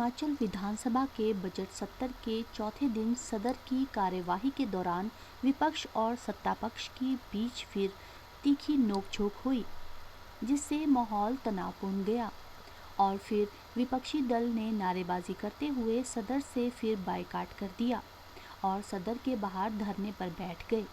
हिमाचल विधानसभा के बजट सत्र के चौथे दिन सदन की कार्यवाही के दौरान विपक्ष और सत्तापक्ष के बीच फिर तीखी नोकझोंक हुई, जिससे माहौल तनावपूर्ण गया और फिर विपक्षी दल ने नारेबाजी करते हुए सदन से फिर बायकॉट कर दिया और सदन के बाहर धरने पर बैठ गए।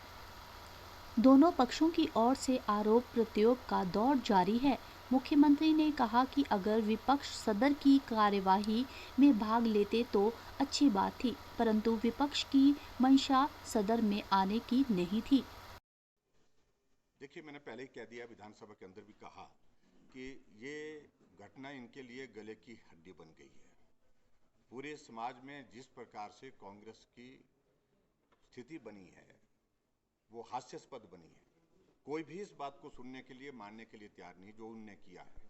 दोनों पक्षों की ओर से आरोप प्रत्यारोप का दौर जारी है। मुख्यमंत्री ने कहा कि अगर विपक्ष सदन की कार्यवाही में भाग लेते तो अच्छी बात थी, परंतु विपक्ष की मंशा सदन में आने की नहीं थी। देखिए, मैंने पहले ही कह दिया, विधानसभा के अंदर भी कहा कि ये घटना इनके लिए गले की हड्डी बन गई है। पूरे समाज में जिस प्रकार से कांग्रेस की स्थिति बनी है वो हास्यास्पद बनी है। कोई भी इस बात को सुनने के लिए, मानने के लिए तैयार नहीं जो उनने किया है।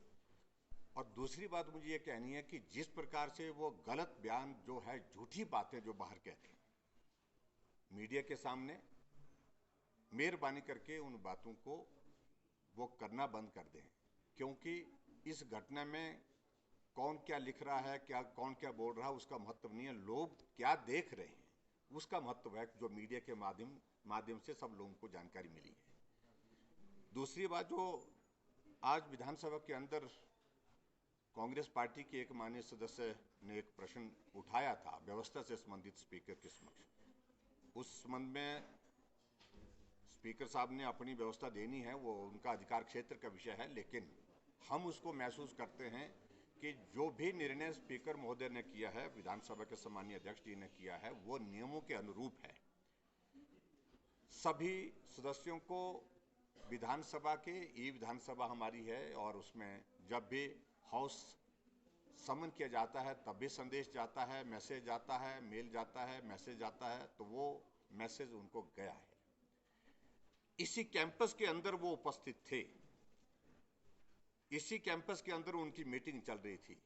और दूसरी बात मुझे ये कहनी है कि जिस प्रकार से वो गलत बयान जो है, झूठी बातें जो बाहर कहते हैं मीडिया के सामने, मेहरबानी करके उन बातों को वो करना बंद कर दें, क्योंकि इस घटना में कौन क्या लिख रहा है, कौन क्या बोल रहा है, उसका महत्व नहीं है। लोग क्या देख रहे हैं उसका महत्व है, जो मीडिया के माध्यम से सब लोगों को जानकारी मिली है। दूसरी बात, जो आज विधानसभा के अंदर कांग्रेस पार्टी के एक माननीय सदस्य ने एक प्रश्न उठाया था व्यवस्था से संबंधित स्पीकर के समक्ष, उस संबंध में स्पीकर साहब ने अपनी व्यवस्था देनी है, वो उनका अधिकार क्षेत्र का विषय है, लेकिन हम उसको महसूस करते हैं कि जो भी निर्णय स्पीकर महोदय ने किया है, विधानसभा के सम्मानीय अध्यक्ष जी ने किया है, वो नियमों के अनुरूप है। सभी सदस्यों को विधानसभा के, ई विधानसभा हमारी है, और उसमें जब भी हाउस समन किया जाता है तब भी संदेश जाता है, मैसेज जाता है, मेल जाता है, मैसेज जाता है, तो वो मैसेज उनको गया है। इसी कैंपस के अंदर वो उपस्थित थे, इसी कैंपस के अंदर उनकी मीटिंग चल रही थी।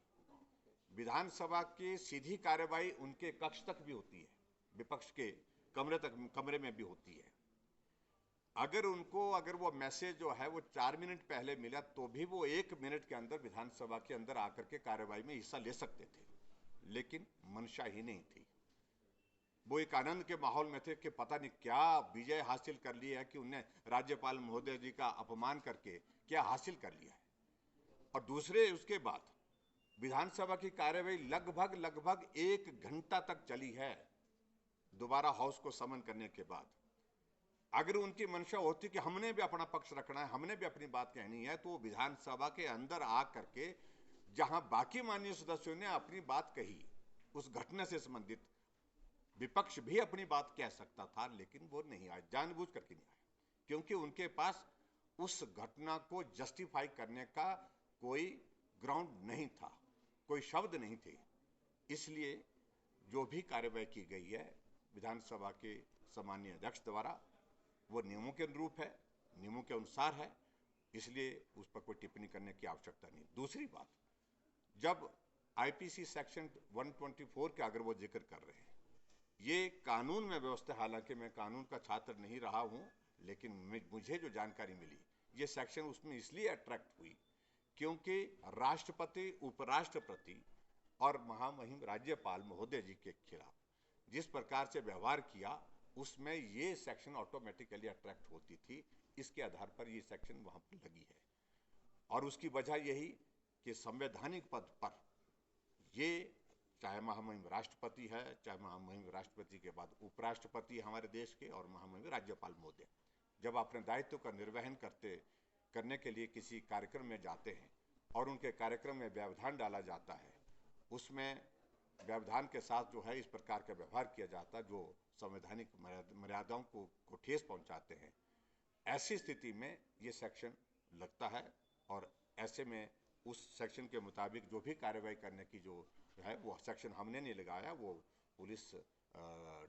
विधानसभा की सीधी कार्यवाही उनके कक्ष तक भी होती है, विपक्ष के कमरे में भी होती है। अगर वो मैसेज जो है वो 4 मिनट पहले मिला तो भी वो 1 मिनट के अंदर विधानसभा के अंदर आकर के कार्यवाही में हिस्सा ले सकते थे, लेकिन मंशा ही नहीं थी। वो एक आनंद के माहौल में थे कि पता नहीं क्या विजय हासिल कर ली है, कि उन्हें राज्यपाल महोदय जी का अपमान करके क्या हासिल कर लिया है। और दूसरे, उसके बाद विधानसभा की कार्यवाही लगभग 1 घंटा तक चली है। दोबारा हाउस को समन करने के बाद अगर उनकी मंशा होती कि हमने भी अपना पक्ष रखना है, हमने भी अपनी बात कहनी है, तो विधानसभा के अंदर आ करके जहां बाकी माननीय सदस्यों ने अपनी बात कही, उस घटना से संबंधित विपक्ष भी अपनी बात कह सकता था, लेकिन वो नहीं आया, जानबूझ करके नहीं आया, क्योंकि उनके पास उस घटना को जस्टिफाई करने का कोई ग्राउंड नहीं था, कोई शब्द नहीं थे। इसलिए जो भी कार्यवाही की गई है विधानसभा के सम्मानीय अध्यक्ष द्वारा, वो नियमों के अनुरूप है, नियमों के अनुसार है, इसलिए उस पर कोई टिप्पणी करने की आवश्यकता नहीं। दूसरी बात, जब आईपीसी सेक्शन 124 का अगर वो जिक्र कर रहे हैं, ये कानून में व्यवस्था, हालांकि मैं कानून का छात्र नहीं रहा हूं, लेकिन मुझे जो जानकारी मिली, ये सेक्शन उसमें इसलिए अट्रैक्ट हुई क्योंकि राष्ट्रपति, उपराष्ट्रपति और महामहिम राज्यपाल महोदय जी के खिलाफ जिस प्रकार से व्यवहार किया, उसमें ये सेक्शन ऑटोमेटिकली अट्रैक्ट होती थी। इसके आधार पर ये सेक्शन वहां पर लगी है, और उसकी वजह यही कि संवैधानिक पद पर ये, चाहे महामहिम राष्ट्रपति है, चाहे महामहिम राष्ट्रपति के बाद उपराष्ट्रपति हमारे देश के, और महामहिम राज्यपाल महोदय, जब अपने दायित्व का निर्वहन करने के लिए किसी कार्यक्रम में जाते हैं और उनके कार्यक्रम में व्यवधान डाला जाता है, उसमें व्यवधान के साथ जो है इस प्रकार का व्यवहार किया जाता है जो संवैधानिक मर्यादाओं को ठेस पहुंचाते हैं, ऐसी स्थिति में ये सेक्शन लगता है। और ऐसे में उस सेक्शन के मुताबिक जो भी कार्रवाई करने की जो है, वो सेक्शन हमने नहीं लगाया, वो पुलिस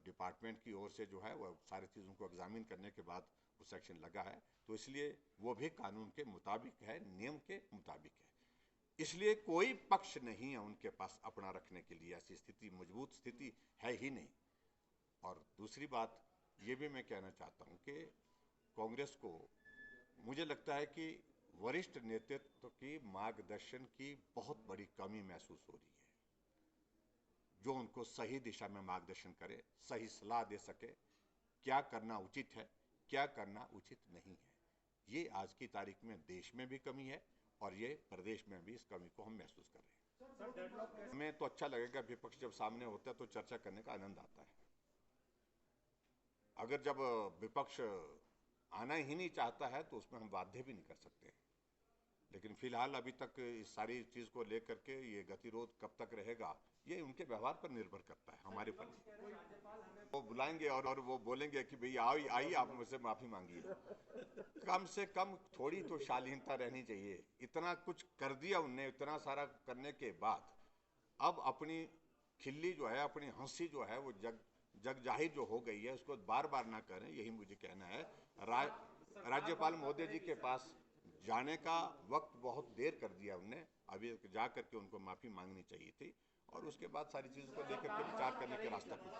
डिपार्टमेंट की ओर से जो है वो सारी चीज़ों को एग्जामिन करने के बाद वो सेक्शन लगा है, तो इसलिए वो भी कानून के मुताबिक है, नियम के मुताबिक है। इसलिए कोई पक्ष नहीं है उनके पास अपना रखने के लिए, ऐसी स्थिति, मजबूत स्थिति है ही नहीं। और दूसरी बात ये भी मैं कहना चाहता हूँ कि कांग्रेस को, मुझे लगता है कि वरिष्ठ नेतृत्व की मार्गदर्शन की बहुत बड़ी कमी महसूस हो रही है। जो उनको सही दिशा में मार्गदर्शन करे, सही सलाह दे सके, क्या करना उचित है, क्या करना उचित नहीं है। ये आज की तारीख में देश में भी कमी है और ये प्रदेश में भी इस कमी को हम महसूस कर रहे हैं। हमें तो अच्छा लगेगा, विपक्ष जब सामने होता है तो चर्चा करने का आनंद आता है। अगर जब विपक्ष आना ही नहीं चाहता है तो उसमें हम बाध्य भी नहीं कर सकते। लेकिन फिलहाल अभी तक इस सारी चीज को लेकर के ये गतिरोध कब तक रहेगा, ये उनके व्यवहार पर निर्भर करता है, हमारे पर नहीं। वो बुलाएंगे और वो बोलेंगे कि भैया आओ, आइए आप मुझसे माफी मांगिए। कम से कम थोड़ी तो शालीनता रहनी चाहिए। इतना कुछ कर दिया उनने, इतना सारा करने के बाद अब अपनी खिल्ली जो है, अपनी हंसी जो है वो जग जाहिर जो हो गई है, उसको बार बार ना करें, यही मुझे कहना है। राज्यपाल महोदय जी के पास जाने का वक्त बहुत देर कर दिया उनने, अभी जा करके उनको माफी मांगनी चाहिए थी और उसके बाद सारी चीजों को लेकर के विचार करने के रास्ता खुलता।